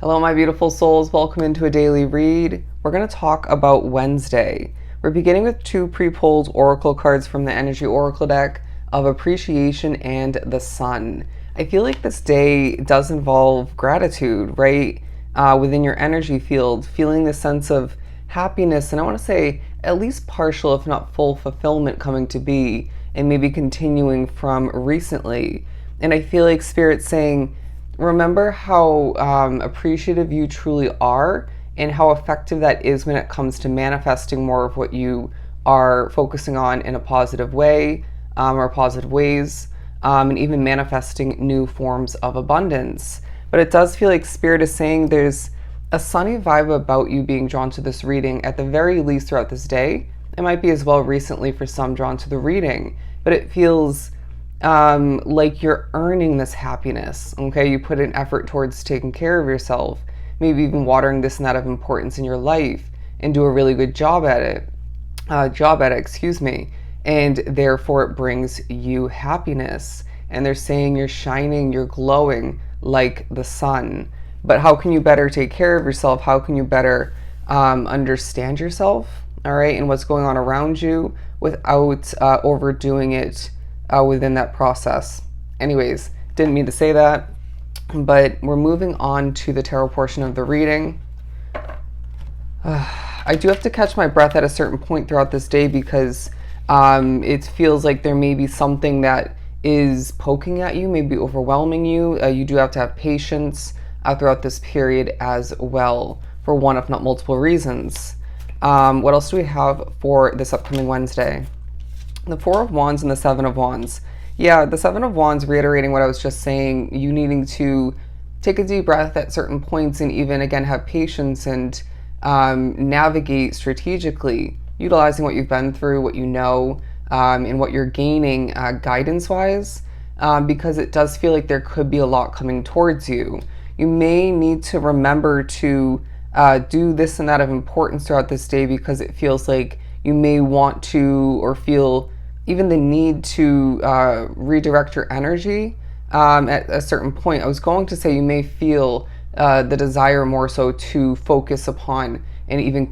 Hello, my beautiful souls. Welcome into a daily read. We're going to talk about Wednesday. We're beginning with two pre-pulled oracle cards from the Energy Oracle deck of Appreciation and the Sun. I feel like this day does involve gratitude, right? Within your energy field, feeling the sense of happiness, and I want to say at least partial, if not full fulfillment coming to be, and maybe continuing from recently. And I feel like Spirit's saying, remember how appreciative you truly are and how effective that is when it comes to manifesting more of what you are focusing on in a positive way or positive ways, and even manifesting new forms of abundance. But it does feel like Spirit is saying there's a sunny vibe about you being drawn to this reading at the very least throughout this day. It might be as well recently for some drawn to the reading, but it feels like you're earning this happiness. Okay, you put an effort towards taking care of yourself, maybe even watering this and that of importance in your life, and do a really good job at it. Excuse me, and therefore it brings you happiness. And they're saying you're shining, you're glowing like the sun. But how can you better take care of yourself? How can you better understand yourself? All right, and what's going on around you without overdoing it within that process. Anyways, didn't mean to say that, but we're moving on to the tarot portion of the reading. I do have to catch my breath at a certain point throughout this day because it feels like there may be something that is poking at you, maybe overwhelming you. You do have to have patience throughout this period as well, for one, if not multiple reasons. What else do we have for this upcoming Wednesday? The Four of Wands and the Seven of Wands. Yeah, the Seven of Wands reiterating what I was just saying, you needing to take a deep breath at certain points and even, again, have patience and navigate strategically, utilizing what you've been through, what you know, and what you're gaining guidance-wise, because it does feel like there could be a lot coming towards you. You may need to remember to do this and that of importance throughout this day because it feels like you may want to or feel even the need to redirect your energy at a certain point. I was going to say you may feel the desire more so to focus upon and even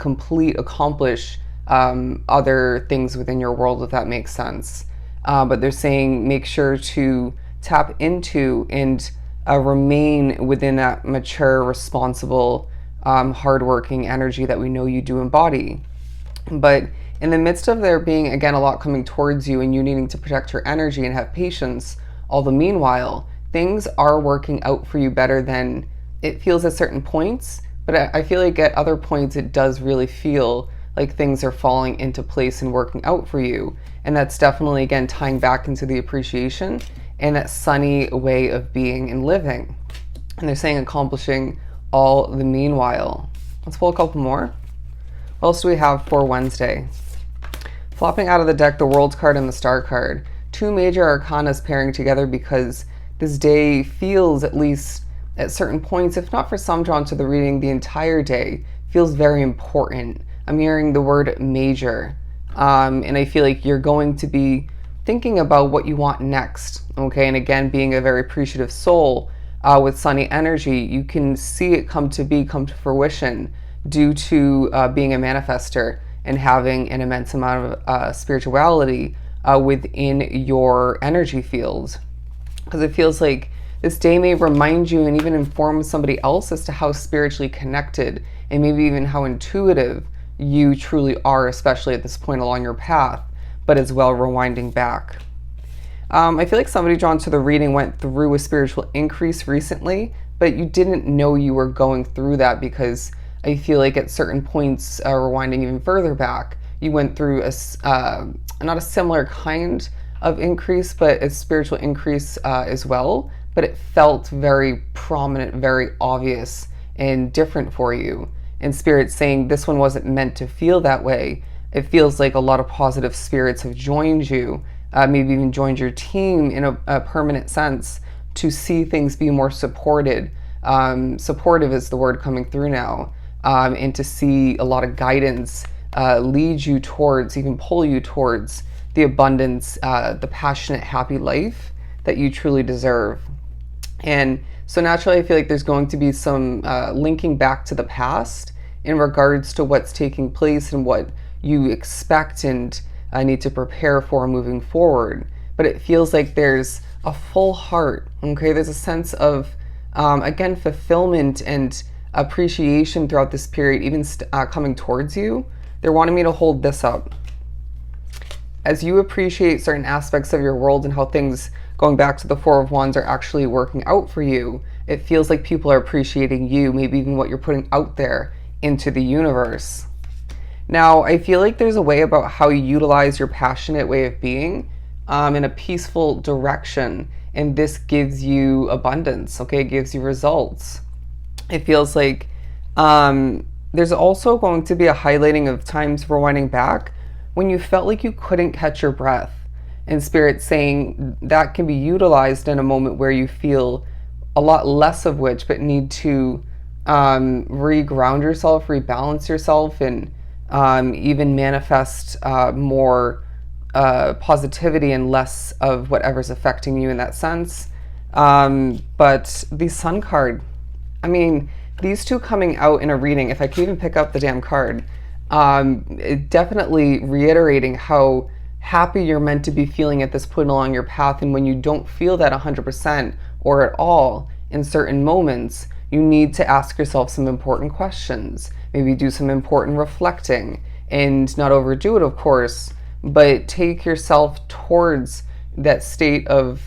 accomplish other things within your world, if that makes sense. But they're saying make sure to tap into and remain within that mature, responsible, hardworking energy that we know you do embody. But in the midst of there being, again, a lot coming towards you and you needing to protect your energy and have patience, all the meanwhile, things are working out for you better than it feels at certain points. But I feel like at other points, it does really feel like things are falling into place and working out for you. And that's definitely, again, tying back into the appreciation and that sunny way of being and living. And they're saying accomplishing all the meanwhile. Let's pull a couple more. What else do we have for Wednesday? Flopping out of the deck, the World card and the Star card. Two major arcanas pairing together because this day feels, at least at certain points, if not for some drawn to the reading, the entire day feels very important. I'm hearing the word major. And I feel like you're going to be thinking about what you want next. Okay, and again, being a very appreciative soul with sunny energy, you can see it come to fruition due to being a manifester and having an immense amount of spirituality within your energy field. Because it feels like this day may remind you and even inform somebody else as to how spiritually connected and maybe even how intuitive you truly are, especially at this point along your path, but as well rewinding back. I feel like somebody drawn to the reading went through a spiritual increase recently, but you didn't know you were going through that because I feel like at certain points, rewinding even further back, you went through not a similar kind of increase, but a spiritual increase as well. But it felt very prominent, very obvious, and different for you. And Spirit's saying this one wasn't meant to feel that way. It feels like a lot of positive spirits have joined you, maybe even joined your team in a permanent sense to see things be more supported. Supportive is the word coming through now. And to see a lot of guidance lead you towards, even pull you towards the abundance, the passionate, happy life that you truly deserve. And So naturally, I feel like there's going to be some linking back to the past in regards to what's taking place and what you expect and need to prepare for moving forward. But it feels like there's a full heart, okay? There's a sense of, again, fulfillment and appreciation throughout this period, even coming towards you. They're wanting me to hold this up. As you appreciate certain aspects of your world and how things, going back to the Four of Wands, are actually working out for you, it feels like people are appreciating you, maybe even what you're putting out there into the universe. Now, I feel like there's a way about how you utilize your passionate way of being in a peaceful direction, and this gives you abundance, okay? It gives you results. It feels like there's also going to be a highlighting of times rewinding back when you felt like you couldn't catch your breath. And Spirit saying that can be utilized in a moment where you feel a lot less of which, but need to reground yourself, rebalance yourself, and even manifest more positivity and less of whatever's affecting you in that sense. But the Sun card, I mean, these two coming out in a reading, if I can even pick up the damn card, it definitely reiterating how happy you're meant to be feeling at this point along your path. And when you don't feel that 100% or at all in certain moments, you need to ask yourself some important questions, maybe do some important reflecting, and not overdo it, of course, but take yourself towards that state of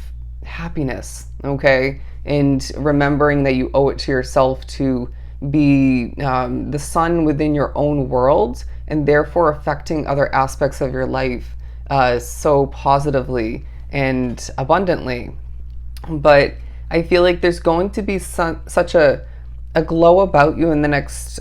happiness, okay? And remembering that you owe it to yourself to be the sun within your own world, and therefore affecting other aspects of your life so positively and abundantly. But I feel like there's going to be such a glow about you in the next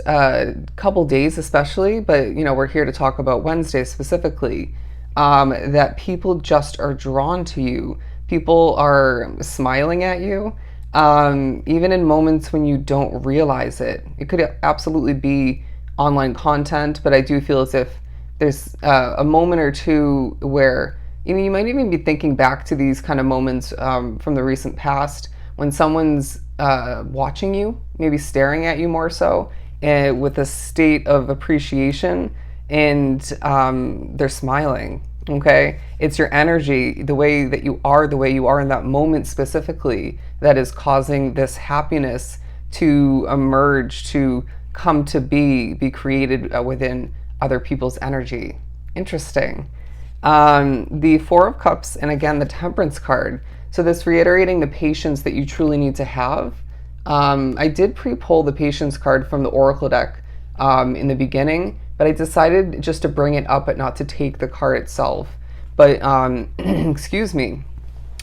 couple days, especially, but you know, we're here to talk about Wednesday specifically, that people just are drawn to you. People are smiling at you, even in moments when you don't realize it. It could absolutely be online content, but I do feel as if there's a moment or two where, you know, you might even be thinking back to these kind of moments from the recent past when someone's watching you, maybe staring at you more so, with a state of appreciation, and they're smiling, okay? It's your energy, the way that you are, in that moment specifically, that is causing this happiness to emerge, to come to be created within other people's energy. Interesting. The Four of Cups, and again, the Temperance card. So this reiterating the patience that you truly need to have. I did pre-pull the patience card from the Oracle deck in the beginning, but I decided just to bring it up but not to take the card itself. But, excuse me,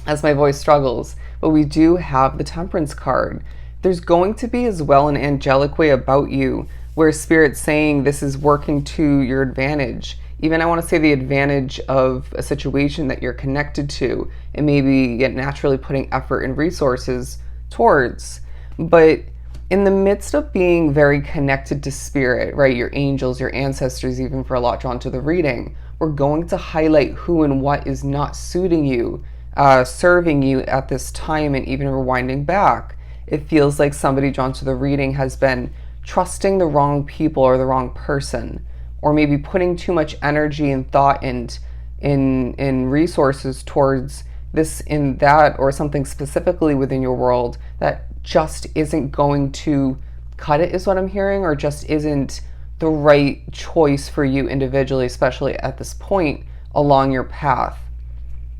as my voice struggles, but we do have the Temperance card. There's going to be as well an angelic way about you where Spirit's saying this is working to your advantage. Even I want to say the advantage of a situation that you're connected to and maybe get naturally putting effort and resources towards. But in the midst of being very connected to Spirit, right, your angels, your ancestors, even for a lot drawn to the reading, we're going to highlight who and what is not suiting you, serving you at this time, and even rewinding back. It feels like somebody drawn to the reading has been trusting the wrong people or the wrong person, or maybe putting too much energy and thought and in resources towards this and that, or something specifically within your world that just isn't going to cut it, is what I'm hearing, or just isn't the right choice for you individually, especially at this point along your path.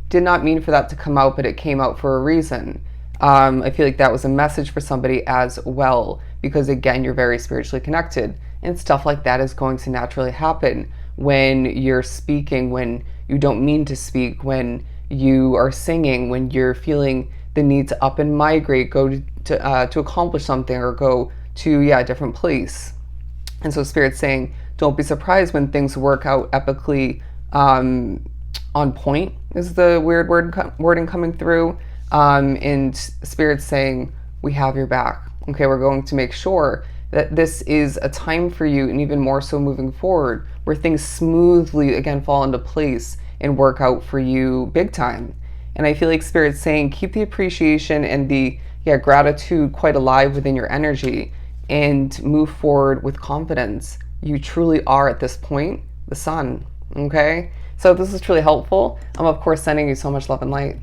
Did not mean for that to come out, but it came out for a reason. I feel like that was a message for somebody as well, because again, you're very spiritually connected, and stuff like that is going to naturally happen when you're speaking, when you don't mean to speak, when you are singing, when you're feeling the need to up and migrate, go to accomplish something, or go to a different place. And so Spirit's saying, don't be surprised when things work out epically on point, is the weird wording coming through. And Spirit's saying, we have your back. Okay, we're going to make sure that this is a time for you, and even more so moving forward, where things smoothly again fall into place and work out for you big time. And I feel like Spirit's saying, keep the appreciation and the yeah, gratitude quite alive within your energy, and move forward with confidence. You truly are at this point the sun. Okay? So this is truly helpful. I'm of course sending you so much love and light.